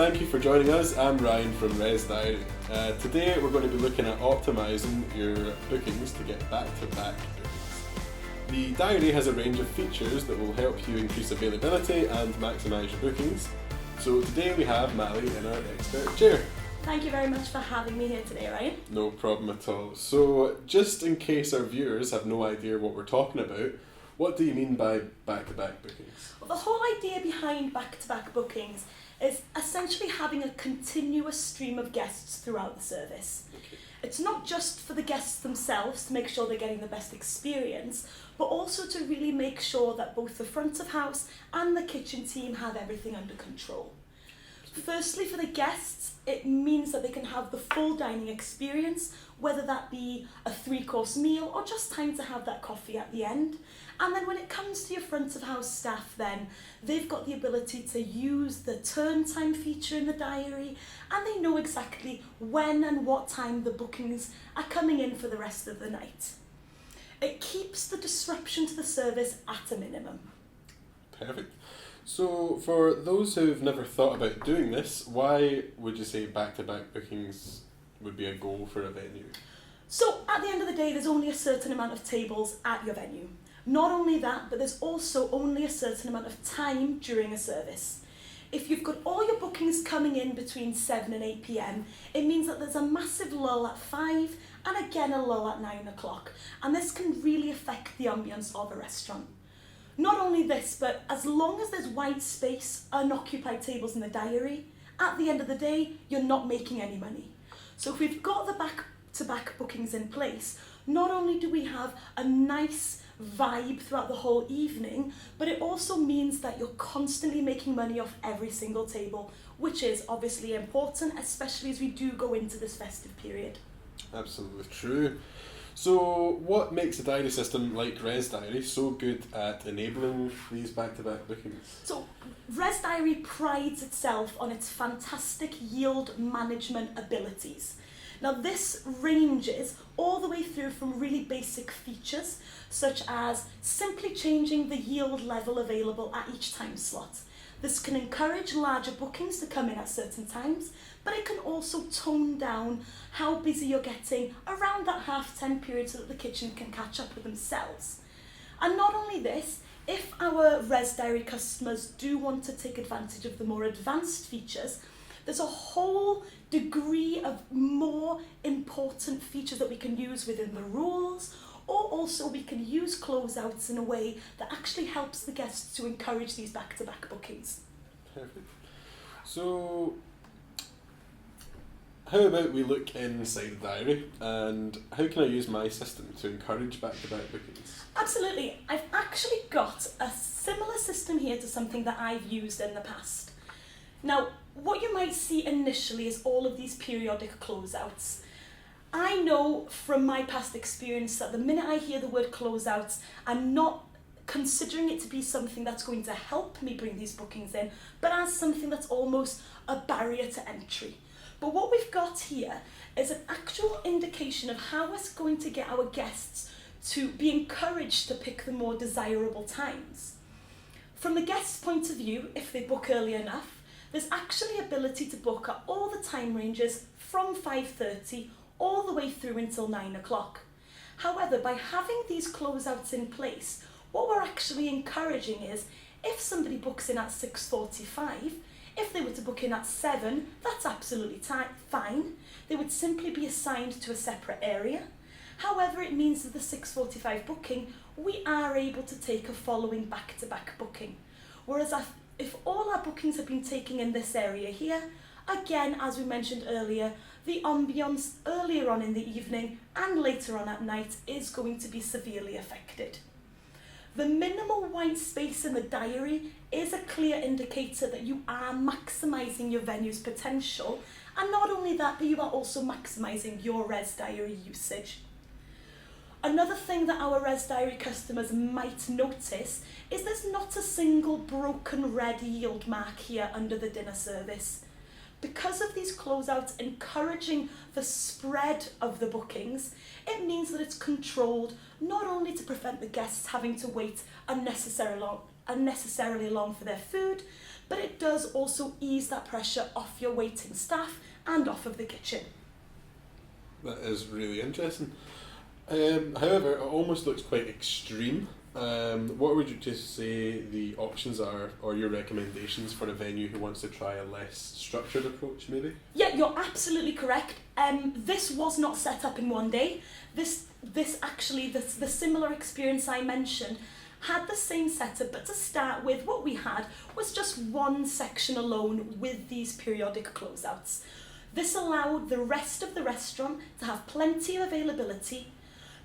thank you for joining us. I'm Ryan from ResDiary. Today we're going to be looking at optimising your bookings to get back-to-back bookings. The diary has a range of features that will help you increase availability and maximise your bookings. So today we have Mally in our expert chair. Thank you very much for having me here today, Ryan. No problem at all. So just in case our viewers have no idea what we're talking about, what do you mean by back-to-back bookings? Well, the whole idea behind back-to-back bookings is essentially having a continuous stream of guests throughout the service. Okay. It's not just for the guests themselves to make sure they're getting the best experience, but also to really make sure that both the front of house and the kitchen team have everything under control. Firstly, for the guests, it means that they can have the full dining experience, whether that be a 3-course meal or just time to have that coffee at the end. And then when it comes to your front of house staff then, they've got the ability to use the turn time feature in the diary, and they know exactly when and what time the bookings are coming in for the rest of the night. It keeps the disruption to the service at a minimum. Perfect. So for those who've never thought about doing this, why would you say back-to-back bookings would be a goal for a venue? So at the end of the day, there's only a certain amount of tables at your venue. Not only that, but there's also only a certain amount of time during a service. If you've got all your bookings coming in between 7 and 8 p.m, it means that there's a massive lull at 5 and again a lull at 9 o'clock. And this can really affect the ambience of a restaurant. Not only this, but as long as there's white space, unoccupied tables in the diary, at the end of the day, you're not making any money. So if we've got the back-to-back bookings in place, not only do we have a nice vibe throughout the whole evening, but it also means that you're constantly making money off every single table, which is obviously important, especially as we do go into this festive period. Absolutely true. So what makes a diary system like ResDiary so good at enabling these back-to-back bookings? So ResDiary prides itself on its fantastic yield management abilities. Now this ranges all the way through from really basic features, such as simply changing the yield level available at each time slot. This can encourage larger bookings to come in at certain times, but it can also tone down how busy you're getting around that 10:30 period so that the kitchen can catch up with themselves. And not only this, if our ResDiary customers do want to take advantage of the more advanced features, there's a whole degree of more important features that we can use within the rules, or also we can use closeouts in a way that actually helps the guests to encourage these back-to-back bookings. Perfect. So how about we look inside the diary, and how can I use my system to encourage back-to-back bookings? Absolutely. I've actually got a similar system here to something that I've used in the past. Now, what you might see initially is all of these periodic closeouts. I know from my past experience that the minute I hear the word closeouts, I'm not considering it to be something that's going to help me bring these bookings in, but as something that's almost a barrier to entry. But what we've got here is an actual indication of how we're going to get our guests to be encouraged to pick the more desirable times. From the guest's point of view, if they book early enough, there's actually ability to book at all the time ranges from 5:30 all the way through until 9 o'clock. However, by having these closeouts in place, what we're actually encouraging is if somebody books in at 6:45, if they were to book in at 7, that's absolutely fine. They would simply be assigned to a separate area. However, it means that the 6:45 booking, we are able to take a following back-to-back booking. Whereas if all our bookings have been taken in this area here, again, as we mentioned earlier, the ambience earlier on in the evening and later on at night is going to be severely affected. The minimal white space in the diary is a clear indicator that you are maximising your venue's potential, and not only that, but you are also maximising your ResDiary usage. Another thing that our ResDiary customers might notice is there's not a single broken red yield mark here under the dinner service. Because of these closeouts encouraging the spread of the bookings, it means that it's controlled not only to prevent the guests having to wait unnecessarily unnecessarily long for their food, but it does also ease that pressure off your waiting staff and off of the kitchen. That is really interesting. However, it almost looks quite extreme. What would you just say the options are, or your recommendations for a venue who wants to try a less structured approach, maybe? Yeah, you're absolutely correct. This was not set up in one day. This actually, the similar experience I mentioned had the same setup, but to start with, what we had was just one section alone with these periodic closeouts. This allowed the rest of the restaurant to have plenty of availability,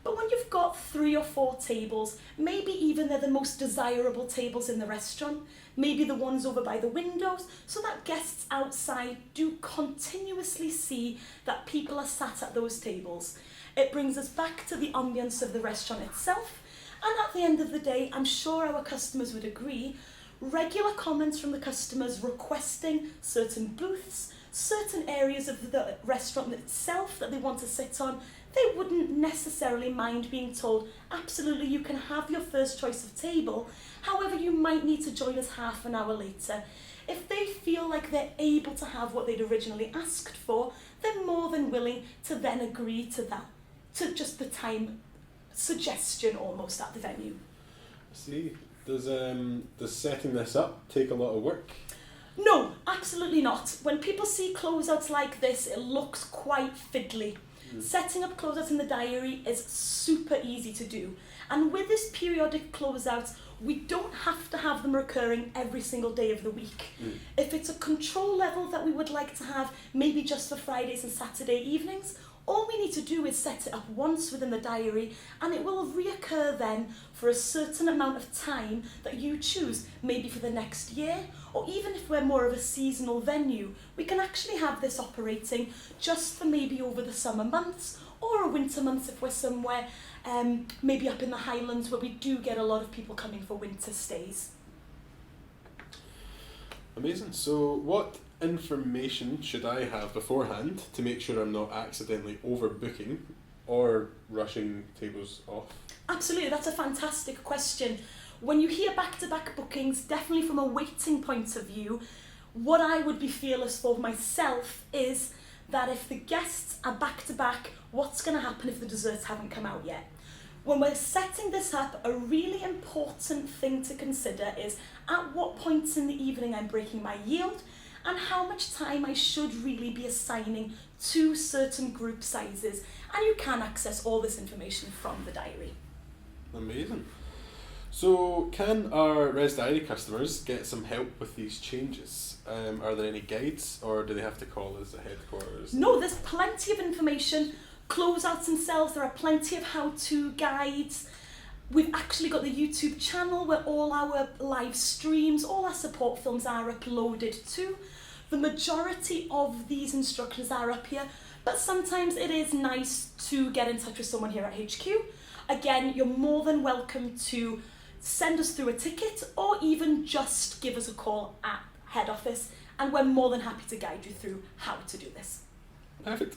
but when you've got 3 or 4 tables, maybe even they're the most desirable tables in the restaurant, maybe the ones over by the windows, so that guests outside do continuously see that people are sat at those tables. It brings us back to the ambience of the restaurant itself, and at the end of the day, I'm sure our customers would agree, regular comments from the customers requesting certain booths, certain areas of the restaurant itself that they want to sit on, they wouldn't necessarily mind being told, absolutely, you can have your first choice of table, however, you might need to join us half an hour later. If they feel like they're able to have what they'd originally asked for, they're more than willing to then agree to that, to just the time suggestion almost at the venue. See, does setting this up take a lot of work? No, absolutely not. When people see closeouts like this, it looks quite fiddly. Setting up closeouts in the diary is super easy to do. And with this periodic closeouts, we don't have to have them recurring every single day of the week. If it's a control level that we would like to have, maybe just for Fridays and Saturday evenings, all we need to do is set it up once within the diary, and it will reoccur then for a certain amount of time that you choose, maybe for the next year, or even if we're more of a seasonal venue, we can actually have this operating just for maybe over the summer months, or a winter months if we're somewhere maybe up in the Highlands where we do get a lot of people coming for winter stays. Amazing. So what information should I have beforehand to make sure I'm not accidentally overbooking or rushing tables off? Absolutely, that's a fantastic question. When you hear back-to-back bookings, definitely from a waiting point of view, what I would be fearless for myself is that if the guests are back-to-back, what's going to happen if the desserts haven't come out yet? When we're setting this up, a really important thing to consider is at what points in the evening I'm breaking my yield and how much time I should really be assigning to certain group sizes. And you can access all this information from the diary. Amazing. So can our ResDiary customers get some help with these changes? Are there any guides, or do they have to call us at headquarters? No, there's plenty of information. Closeouts themselves, there are plenty of how-to guides. We've actually got the YouTube channel where all our live streams, all our support films are uploaded to. The majority of these instructions are up here, but sometimes it is nice to get in touch with someone here at HQ. Again, you're more than welcome to send us through a ticket or even just give us a call at head office, and we're more than happy to guide you through how to do this. Perfect.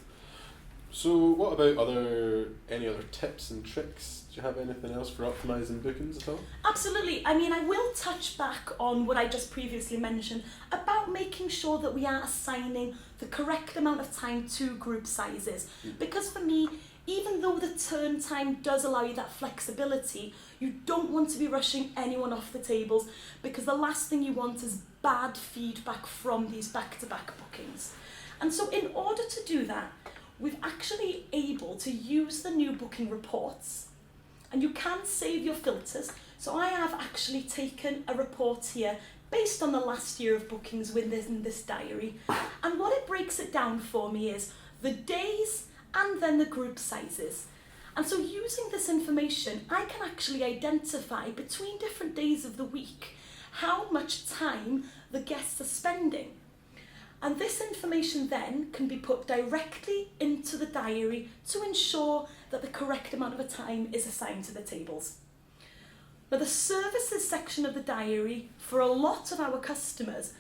So what about any other tips and tricks? Do you have anything else for optimising bookings at all? Absolutely. I mean, I will touch back on what I just previously mentioned about making sure that we are assigning the correct amount of time to group sizes. Because for me, even though the turn time does allow you that flexibility, you don't want to be rushing anyone off the tables, because the last thing you want is bad feedback from these back-to-back bookings. And so in order to do that, we've actually able to use the new booking reports, and you can save your filters. So I have actually taken a report here based on the last year of bookings within this diary. And what it breaks it down for me is the days and then the group sizes. And so using this information, I can actually identify between different days of the week how much time the guests are spending. And this information then can be put directly into the diary to ensure that the correct amount of time is assigned to the tables. Now, the services section of the diary for a lot of our customers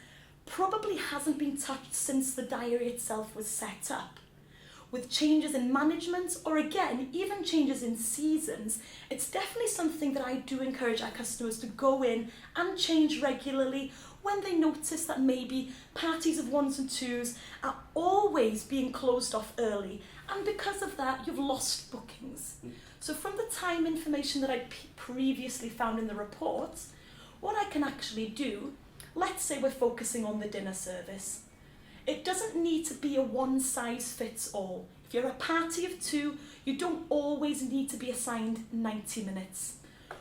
probably hasn't been touched since the diary itself was set up. with changes in management, or again, even changes in seasons, it's definitely something that I do encourage our customers to go in and change regularly when they notice that maybe parties of 1s and 2s are always being closed off early, and because of that you've lost bookings. So from the time information that I previously found in the report, what I can actually do, let's say we're focusing on the dinner service. It doesn't need to be a one-size-fits-all. If you're a party of 2, you don't always need to be assigned 90 minutes.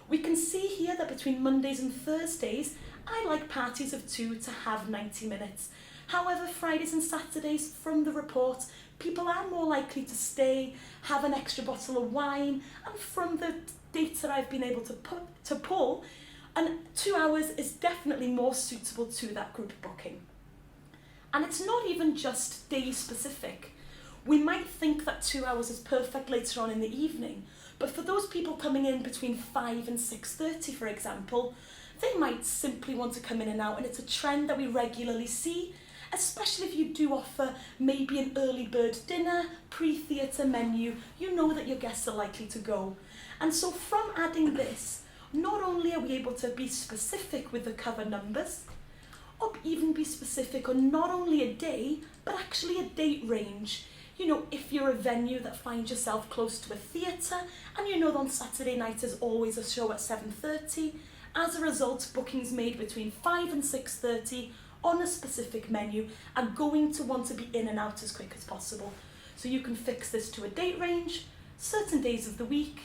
We can see here that between Mondays and Thursdays, I like parties of 2 to have 90 minutes. However, Fridays and Saturdays, from the report, people are more likely to stay, have an extra bottle of wine, and from the dates that I've been able to pull, and 2 hours is definitely more suitable to that group booking. And it's not even just day specific. We might think that 2 hours is perfect later on in the evening, but for those people coming in between 5 and 6:30, for example, they might simply want to come in and out, and it's a trend that we regularly see, especially if you do offer maybe an early bird dinner, pre-theatre menu, you know that your guests are likely to go. And so from adding this, not only are we able to be specific with the cover numbers, or even be specific on not only a day, but actually a date range. You know, if you're a venue that finds yourself close to a theatre, and you know that on Saturday night is always a show at 7:30, as a result, bookings made between 5 and 6:30 on a specific menu are going to want to be in and out as quick as possible. So you can fix this to a date range, certain days of the week,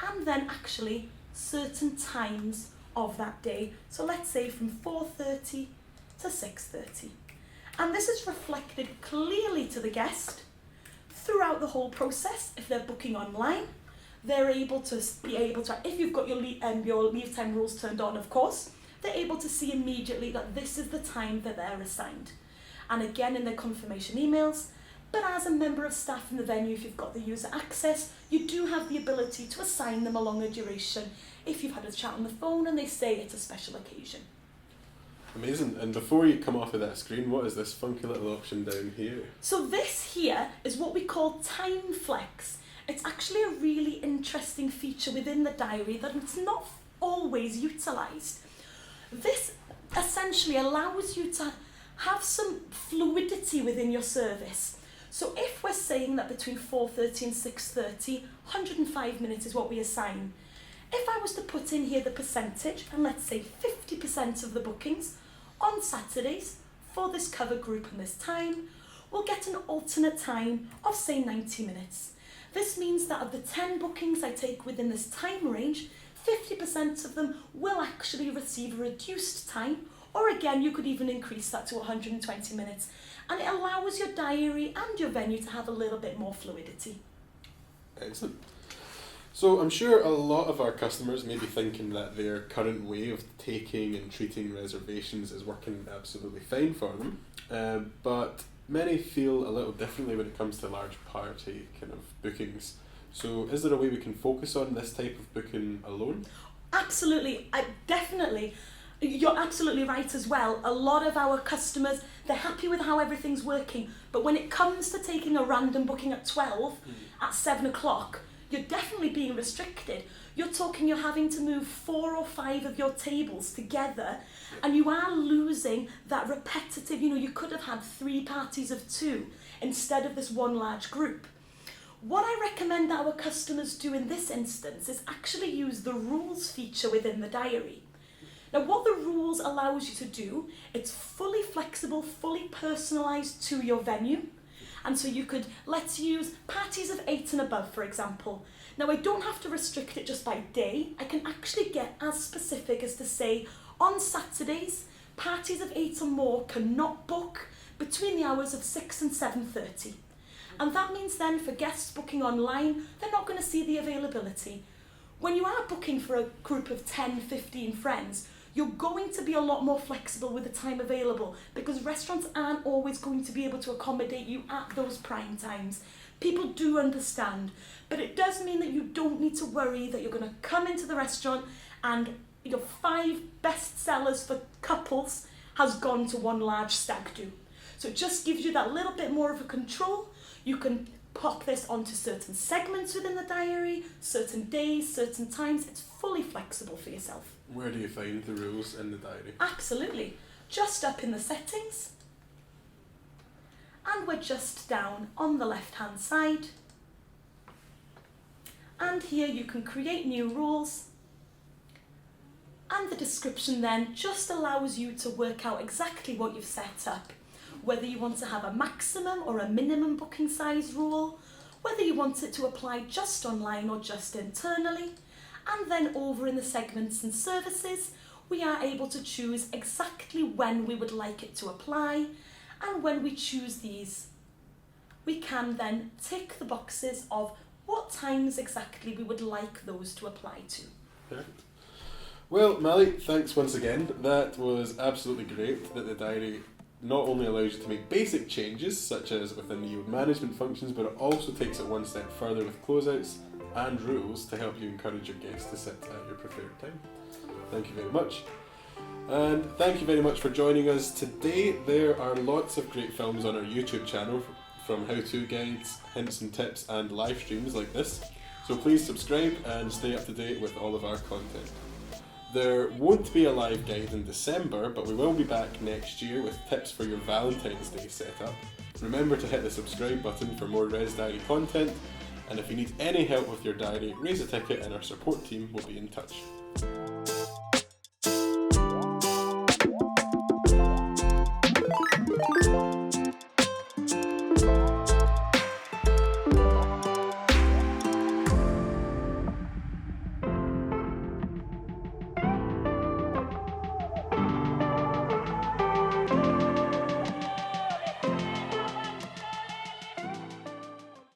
and then actually certain times of that day. So let's say from 4:30 to 6:30. And this is reflected clearly to the guest throughout the whole process. If they're booking online, they're able to, if you've got your leave time rules turned on, of course, they're able to see immediately that this is the time that they're assigned. And again, in their confirmation emails, but as a member of staff in the venue, if you've got the user access, you do have the ability to assign them a longer duration if you've had a chat on the phone and they say it's a special occasion. Amazing. And before you come off of that screen, what is this funky little option down here? So this here is what we call time flex. It's actually a really interesting feature within the diary that it's not always utilised. This essentially allows you to have some fluidity within your service. So if we're saying that between 4:30 and 6:30, 105 minutes is what we assign. If I was to put in here the percentage, and let's say 50% of the bookings on Saturdays for this cover group and this time, we'll get an alternate time of say 90 minutes. This means that of the 10 bookings I take within this time range, 50% of them will actually receive a reduced time, or again, you could even increase that to 120 minutes. And it allows your diary and your venue to have a little bit more fluidity. Excellent. So I'm sure a lot of our customers may be thinking that their current way of taking and treating reservations is working absolutely fine for them, but many feel a little differently when it comes to large party kind of bookings. So is there a way we can focus on this type of booking alone? Absolutely, definitely. You're absolutely right as well. A lot of our customers, they're happy with how everything's working, but when it comes to taking a random booking at 12, at 7 o'clock, you're definitely being restricted. You're talking you're having to move 4 or 5 of your tables together, and you are losing that repetitive, you could have had 3 parties of 2 instead of this one large group. What I recommend that our customers do in this instance is actually use the rules feature within the diary. Now what the rules allows you to do, it's fully flexible, fully personalised to your venue. And so you could, let's use parties of 8 and above, for example. Now I don't have to restrict it just by day. I can actually get as specific as to say, on Saturdays, parties of 8 or more cannot book between the hours of 6 and 7:30. And that means then for guests booking online, they're not going to see the availability. When you are booking for a group of 10, 15 friends, you're going to be a lot more flexible with the time available because restaurants aren't always going to be able to accommodate you at those prime times. People do understand, but it does mean that you don't need to worry that you're going to come into the restaurant and your 5 best sellers for couples has gone to one large stag do. So it just gives you that little bit more of a control. You can pop this onto certain segments within the diary, certain days, certain times. It's fully flexible for yourself. Where do you find the rules in the diary? Absolutely. Just up in the settings. And we're just down on the left hand side. And here you can create new rules. And the description then just allows you to work out exactly what you've set up. Whether you want to have a maximum or a minimum booking size rule, whether you want it to apply just online or just internally, and then over in the segments and services, we are able to choose exactly when we would like it to apply, and when we choose these, we can then tick the boxes of what times exactly we would like those to apply to. Perfect. Well, Mally, thanks once again. That was absolutely great that the diary not only allows you to make basic changes, such as within the yield management functions, but it also takes it one step further with closeouts and rules to help you encourage your guests to sit at your preferred time. Thank you very much. And thank you very much for joining us today. There are lots of great films on our YouTube channel, from how-to guides, hints and tips, and live streams like this. So please subscribe and stay up to date with all of our content. There won't be a live guide in December, but we will be back next year with tips for your Valentine's Day setup. Remember to hit the subscribe button for more ResDiary content, and if you need any help with your diary, raise a ticket and our support team will be in touch.